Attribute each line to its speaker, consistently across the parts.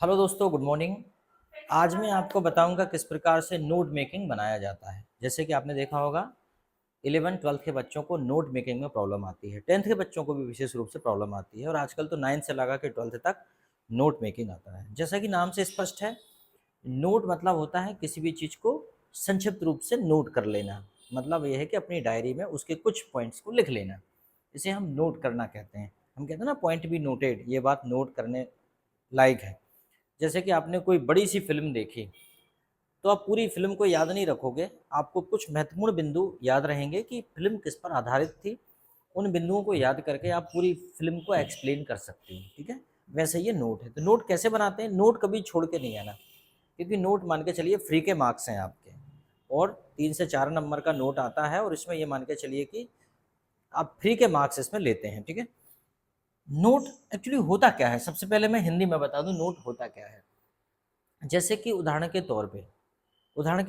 Speaker 1: Hello दोस्तों, good morning. आज मैं आपको बताऊंगा किस प्रकार से नोट मेकिंग बनाया जाता है। जैसे कि आपने देखा होगा 11th 12th के बच्चों को नोट मेकिंग में प्रॉब्लम आती है, 10th के बच्चों को भी विशेष रूप से प्रॉब्लम आती है और आजकल तो 9th से लगा के 12th तक नोट मेकिंग आता है। जैसा कि नाम से स्पष्ट है, नोट मतलब होता है किसी भी चीज़ को संक्षिप्त रूप से नोट कर लेना। मतलब यह है कि अपनी डायरी में उसके कुछ पॉइंट्स को लिख लेना। इसे हम नोट करना कहते हैं। हम कहते हैं ना, पॉइंट बी नोटेड, ये बात नोट करने लायक है। जैसे कि आपने कोई बड़ी सी फिल्म देखी, तो आप पूरी फिल्म को याद नहीं रखोगे, आपको कुछ महत्वपूर्ण बिंदु याद रहेंगे कि फिल्म किस पर आधारित थी। उन बिंदुओं को याद करके आप पूरी फिल्म को एक्सप्लेन कर सकते हो। ठीक है, वैसे ये नोट है। तो नोट कैसे बनाते हैं? नोट कभी छोड़ के नहीं आना, क्योंकि नोट मान के चलिए फ्री के मार्क्स हैं आपके, और 3 से 4 नंबर का नोट आता है, और इसमें ये मान के चलिए कि आप फ्री के मार्क्स इसमें लेते हैं। ठीक है, नोट एक्चुअली होता क्या है, सबसे पहले मैं हिंदी में बता दूं नोट होता क्या है। जैसे कि उदाहरण के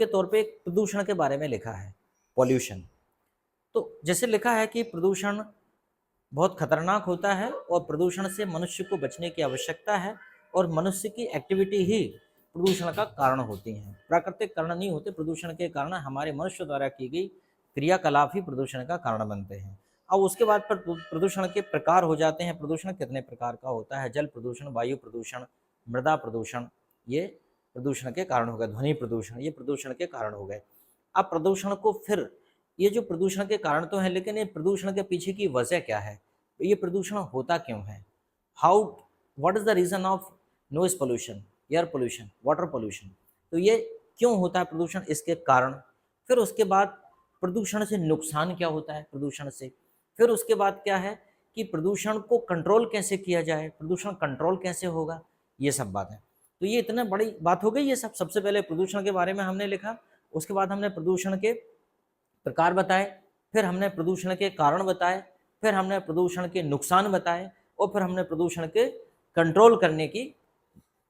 Speaker 1: तौर पे एक प्रदूषण के बारे में लिखा है, पॉल्यूशन। तो जैसे लिखा है कि प्रदूषण बहुत खतरनाक होता है और प्रदूषण से मनुष्य को बचने की आवश्यकता है, और मनुष्य की एक्टिविटी ही प्रदूषण का कारण होती है। प्राकृतिक कारण नहीं होते प्रदूषण के कारण, हमारे मनुष्य द्वारा की गई क्रियाकलाप ही प्रदूषण का कारण बनते हैं। अब उसके बाद पर प्रदूषण के प्रकार हो जाते हैं। प्रदूषण कितने प्रकार का होता है? जल प्रदूषण, वायु प्रदूषण, मृदा प्रदूषण, ये प्रदूषण के कारण हो गए। ध्वनि प्रदूषण, ये प्रदूषण के कारण हो गए। अब प्रदूषण को फिर, ये जो प्रदूषण के कारण तो है, लेकिन ये प्रदूषण के पीछे की वजह क्या है? ये प्रदूषण होता क्यों है? How, what is the reason of noise pollution, air pollution, water pollution? तो ये क्यों होता है प्रदूषण, इसके कारण। फिर उसके बाद प्रदूषण से नुकसान क्या होता है प्रदूषण से। फिर उसके बाद क्या है कि प्रदूषण को कंट्रोल कैसे किया जाए, प्रदूषण कंट्रोल कैसे होगा, ये सब बात है। तो ये इतने बड़ी बात हो गई ये सब। सबसे पहले प्रदूषण के बारे में हमने लिखा, उसके बाद हमने प्रदूषण के प्रकार बताए, फिर हमने प्रदूषण के कारण बताए, फिर हमने प्रदूषण के नुकसान बताए, और फिर हमने प्रदूषण के कंट्रोल करने की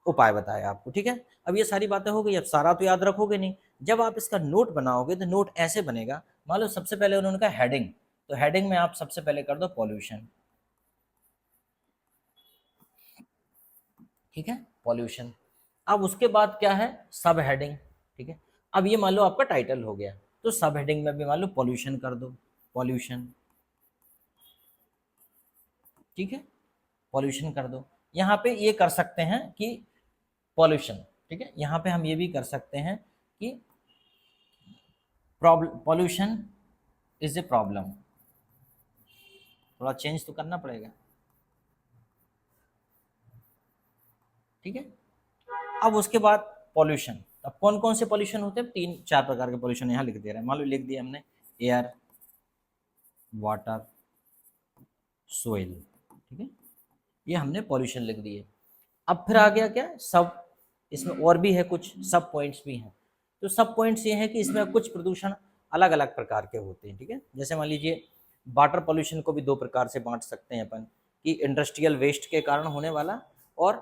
Speaker 1: उपाय बताए आपको। ठीक है, अब ये सारी बातें हो गई। अब सारा तो याद रखोगे नहीं। जब आप इसका नोट बनाओगे तो नोट ऐसे बनेगा, मान लो सबसे पहले उन्होंने कहा हेडिंग, तो हेडिंग में आप सबसे पहले कर दो पॉल्यूशन। ठीक है, पॉल्यूशन। अब उसके बाद क्या है, सब हेडिंग। ठीक है, अब ये मान लो आपका टाइटल हो गया, तो सब हेडिंग में भी मान लो पॉल्यूशन कर दो, पॉल्यूशन। ठीक है, पॉल्यूशन कर दो। यहाँ पे ये कर सकते हैं कि पॉल्यूशन, ठीक है, यहाँ पे हम ये भी कर सकते हैं कि problem, pollution is a problem. थोड़ा चेंज तो करना पड़ेगा। ठीक है, अब उसके बाद पॉल्यूशन। अब कौन कौन से पॉल्यूशन होते हैं? 3 4 प्रकार के पॉल्यूशन यहाँ लिख दे रहे हैं। मान लो लिख दिया हमने एयर, वाटर, सोइल। ठीक है, ये हमने पॉल्यूशन लिख दिए। अब फिर आ गया क्या, सब। इसमें और भी है, कुछ सब पॉइंट्स भी हैं। तो सब पॉइंट्स ये हैं कि इसमें कुछ प्रदूषण अलग अलग प्रकार के होते हैं। ठीक है, जैसे मान लीजिए वाटर पॉल्यूशन को भी 2 प्रकार से बांट सकते हैं अपन, कि इंडस्ट्रियल वेस्ट के कारण होने वाला और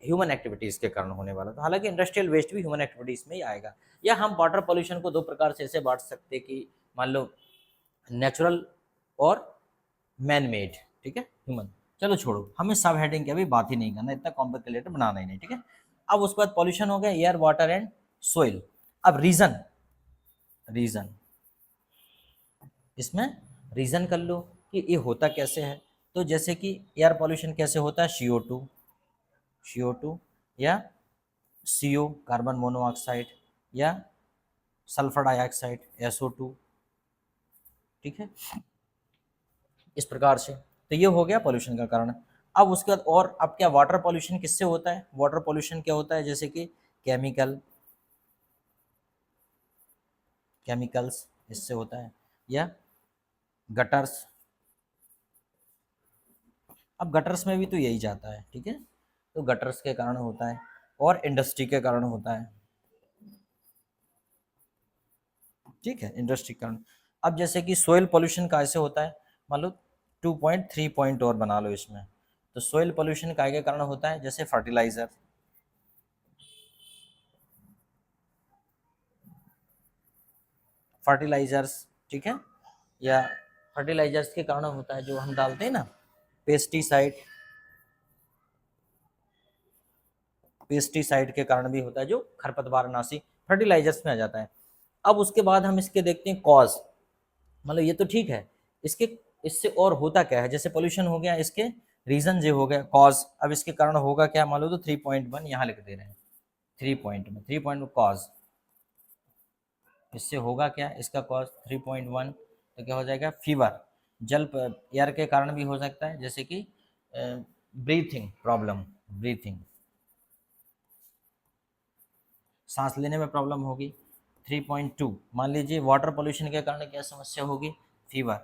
Speaker 1: ह्यूमन एक्टिविटीज़ के कारण होने वाला। तो हालांकि इंडस्ट्रियल वेस्ट भी ह्यूमन एक्टिविटीज़ में ही आएगा। या हम वाटर पॉल्यूशन को 2 प्रकार से ऐसे बांट सकते हैं कि मान लो नेचुरल और मैन मेड। ठीक है, ह्यूमन। चलो छोड़ो, हमें सब हेडिंग की अभी बात ही नहीं करना, इतना कॉम्प्लिकेटेड बनाना ही नहीं। ठीक है, अब उसके बाद पॉल्यूशन हो गया, एयर, वाटर एंड सोइल। अब रीजन, रीजन, इसमें रीजन कर लो कि ये होता कैसे है। तो जैसे कि एयर पॉल्यूशन कैसे होता है, CO2, CO2, या CO, कार्बन मोनोऑक्साइड, या सल्फर डाइऑक्साइड, SO2। ठीक है, इस प्रकार से। तो ये हो गया पॉल्यूशन का कारण। अब उसके बाद और, अब क्या वाटर पॉल्यूशन किससे होता है? वाटर पॉल्यूशन क्या होता है? जैसे कि केमिकल, केमिकल्स, इससे होता है, या गटर्स। अब गटर्स में भी तो यही जाता है। ठीक है, तो गटर्स के कारण होता है, और इंडस्ट्री के कारण होता है। ठीक है, इंडस्ट्री के कारण। अब जैसे कि सोयल पोल्यूशन कैसे होता है, मान लो 2.3 पॉइंट और बना लो इसमें। तो सोयल पोल्यूशन काय के कारण होता है? जैसे फर्टिलाइजर, फर्टिलाइजर्स। ठीक है, या फर्टिलाइजर्स के कारण होता है जो हम डालते हैं ना, पेस्टिसाइड, पेस्टिसाइड के कारण भी होता है, जो खरपतवारनाशी फर्टिलाइजर्स में आ जाता है। अब उसके बाद हम इसके देखते हैं कॉज, मतलब ये तो ठीक है, इसके इससे और होता क्या है, जैसे पोल्यूशन हो गया, इसके रीजन जो हो गया कॉज, अब इसके कारण होगा क्या, मान लो तो 3.1 यहाँ लिख दे रहे हैं, 3 कॉज, इससे होगा क्या, इसका कॉज 3.1, तो क्या हो जाएगा, फीवर, जल एयर के कारण भी हो सकता है, जैसे कि ब्रीथिंग प्रॉब्लम, ब्रीथिंग, सांस लेने में प्रॉब्लम होगी। 3.2 मान लीजिए वाटर पोल्यूशन के कारण क्या समस्या होगी, फीवर,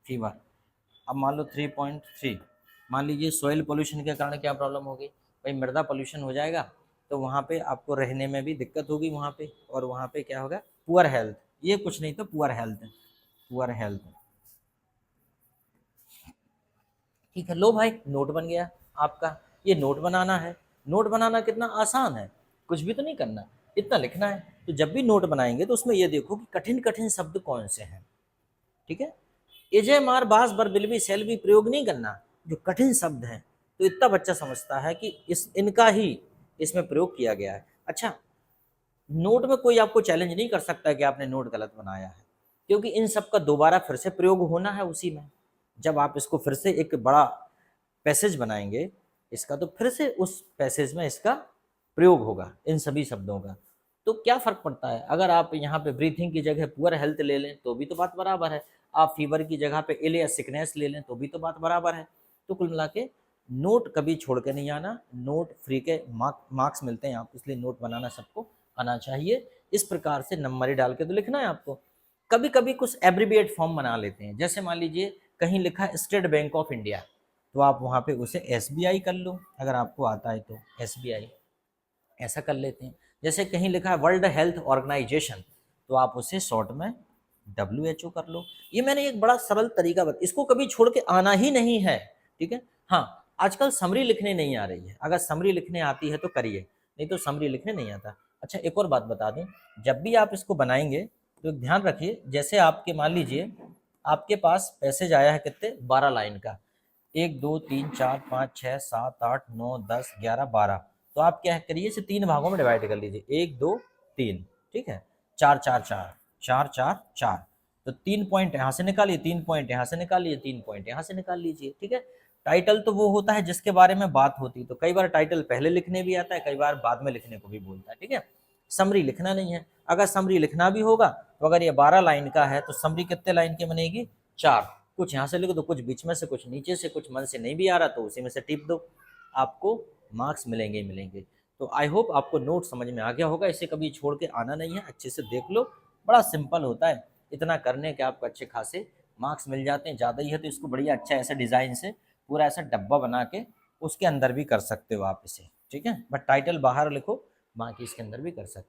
Speaker 1: फीवर। अब मान लो 3.3 मान लीजिए सॉइल पोल्यूशन के कारण क्या प्रॉब्लम होगी, भाई मृदा पोल्यूशन हो जाएगा, तो वहाँ पे आपको रहने में भी दिक्कत होगी वहाँ पे, और वहाँ पे क्या होगा, पुअर हेल्थ, ये कुछ नहीं तो पुअर हेल्थ, पुअर हेल्थ। ठीक है, लो भाई नोट बन गया आपका, ये नोट बनाना है, नोट बनाना कितना आसान है, कुछ भी तो नहीं करना, इतना लिखना है। तो जब भी नोट बनाएंगे तो उसमें ये देखो कि कठिन कठिन शब्द कौन से हैं, ठीक है, एजे मार बास बर बिलबी सेल भी प्रयोग नहीं करना, जो कठिन शब्द हैं, तो इतना बच्चा समझता है कि इनका ही इसमें प्रयोग किया गया है। अच्छा, नोट में कोई आपको चैलेंज नहीं कर सकता कि आपने नोट गलत बनाया है, क्योंकि इन सब का दोबारा फिर से प्रयोग होना है उसी में। जब आप इसको फिर से एक बड़ा पैसेज बनाएंगे इसका, तो फिर से उस पैसेज में इसका प्रयोग होगा इन सभी शब्दों का। तो क्या फर्क पड़ता है, अगर आप यहाँ पे ब्रीथिंग की जगह पुअर हेल्थ ले लें तो भी तो बात बराबर है, आप फीवर की जगह पे इल या सिकनेस ले लें तो भी तो बात बराबर है। तो कुल मिला के नोट कभी छोड़ के नहीं आना, नोट फ्री के मार्क्स मिलते हैं, आप इसलिए नोट बनाना सबको आना चाहिए। इस प्रकार से नंबर डाल के तो लिखना है आपको। कभी कभी कुछ एब्रीविएट फॉर्म बना लेते हैं, जैसे मान लीजिए कहीं लिखा है स्टेट बैंक ऑफ इंडिया, तो आप वहाँ पे उसे SBI कर लो, अगर आपको आता है तो SBI, ऐसा कर लेते हैं। जैसे कहीं लिखा है वर्ल्ड हेल्थ ऑर्गेनाइजेशन, तो आप उसे शॉर्ट में WHO कर लो। ये मैंने एक बड़ा सरल तरीका बता, इसको कभी छोड़ के आना ही नहीं है, ठीक है। हाँ, आजकल समरी लिखने नहीं आ रही है, अगर समरी लिखने आती है तो करिए, नहीं तो समरी लिखने नहीं आता। अच्छा, एक और बात बता दूं, जब भी आप इसको बनाएंगे तो ध्यान रखिए, जैसे आपके मान लीजिए आपके पास पैसेज आया है कितने, 12 लाइन का, 1 2 3 4 5 6 7 8 9 10 11 12, तो आप क्या करिए, इसे 3 भागों में डिवाइड कर लीजिए, 1 2 3, ठीक है, 4 4 4 4 4 4, तो 3 पॉइंट यहाँ से निकालिए, 3 पॉइंट यहाँ से निकालिए, 3 पॉइंट यहाँ से निकाल लीजिए, ठीक है। टाइटल तो वो होता है जिसके बारे में बात होती है, तो कई बार टाइटल पहले लिखने भी आता है, कई बार बाद में लिखने को भी बोलता है, ठीक है। समरी लिखना नहीं है, अगर समरी लिखना भी होगा तो अगर ये 12 लाइन का है तो समरी कितने लाइन की बनेगी, 4, कुछ यहाँ से लिखो, तो कुछ बीच में से, कुछ नीचे से, कुछ मन से नहीं भी आ रहा तो उसी में से टिप दो, आपको मार्क्स मिलेंगे ही मिलेंगे। तो आई होप आपको नोट समझ में आ गया होगा, इसे कभी छोड़ के आना नहीं है, अच्छे से देख लो, बड़ा सिंपल होता है, इतना करने के आपको अच्छे खासे मार्क्स मिल जाते हैं। ज़्यादा ही है तो इसको बढ़िया अच्छा ऐसे डिज़ाइन से पूरा ऐसा डब्बा बना के उसके अंदर भी कर सकते हो आप इसे, ठीक है, बट टाइटल बाहर लिखो, बाकी इसके अंदर भी कर सकते हो।